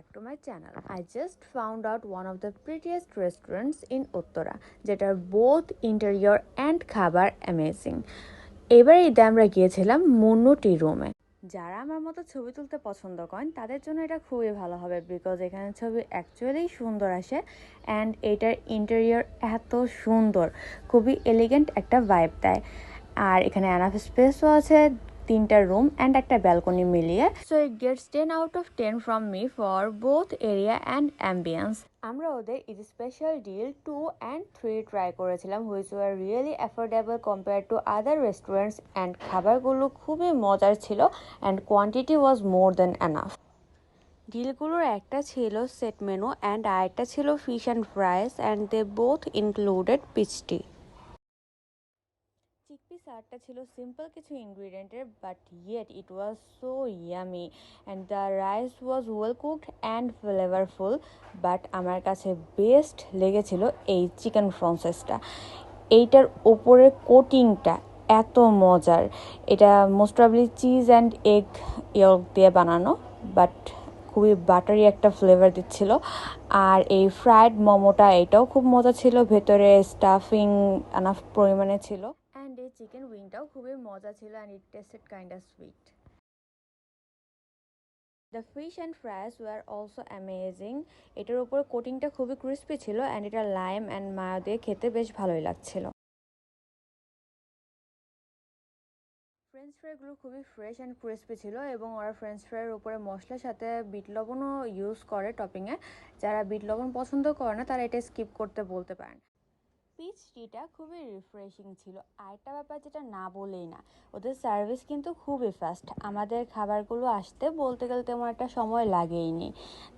back to my channel. I just found out one of the prettiest restaurants in Uttara যেটার both interior and খাবার amazing. এবার ঈদে আমরা গিয়েছিলাম মুন্নু টি রুমে। যারা আমার মতো ছবি তুলতে পছন্দ করেন তাদের জন্য এটা খুবই ভালো হবে বিকজ এখানে ছবি অ্যাকচুয়ালি সুন্দর আসে অ্যান্ড এটার ইন্টেরিয়র এত সুন্দর, খুবই এলিগেন্ট একটা ভাইব দেয়। আর এখানে এনাফ স্পেসও আছে, 3টা রুম অ্যান্ড একটা ব্যালকনি মিলিয়ে। So it gets 10 out of 10 from me for both area and ambience. আমরা ওদের Eid special deal 2 and 3 try করেছিলাম, which were really affordable compare to other restaurants and খাবারগুলো খুবই মজার ছিল and quantity was more than enough. ডিলগুলোর একটা ছিল সেট মেনু অ্যান্ড আরেকটা ছিল fish and fries and they both included peach tea. Chickpea সারটা ছিল সিম্পল কিছু ইনগ্রিডিয়েন্টের but yet it was so yummy and the rice was well cooked and flavourful. But আমার কাছে বেস্ট লেগেছিল এই চিকেন ফ্রান্সেসটা। এইটার ওপরের কোটিংটা এত মজার, এটা most probably cheese and egg yolk দিয়ে বানানো, বাট খুবই বাটারি একটা ফ্লেভার দিচ্ছিল। আর এই ফ্রাইড মোমোটা এটাও খুব মজা ছিল, ভেতরে স্টাফিং এনাফ পরিমাণে ছিল অ্যান্ড এই চিকেন উইংটাও খুবই মজা ছিল and it tasted kind of sweet. The fish and fries were also amazing. এটার উপর কোটিংটা খুবই ক্রিস্পি ছিল অ্যান্ড এটা লাইম অ্যান্ড মায়ো দিয়ে খেতে বেশ ভালোই লাগছিল। ফ্রেঞ্চ ফ্রাইগুলো খুবই ফ্রেশ অ্যান্ড ক্রিস্পি ছিল এবং ওরা ফ্রেঞ্চ ফ্রাইয়ের উপরে মশলার সাথে বিট লবণও ইউজ করে টপিংয়ে। যারা বিট লবণ পছন্দ করে না তারা এটা স্কিপ করতে বলতে পারেন। পিচ টিটা খুবই রিফ্রেশিং ছিল। আরেকটা ব্যাপার যেটা না বলেই না, ওদের সার্ভিস কিন্তু খুবই ফাস্ট। আমাদের খাবারগুলো আসতে বলতে গেলে তেমন একটা সময় লাগেইনি।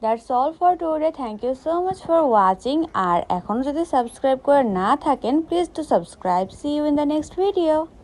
That's all for today. Thank you so much for watching. আর এখনও যদি সাবস্ক্রাইব করে না থাকেন please to subscribe. See you in the next video.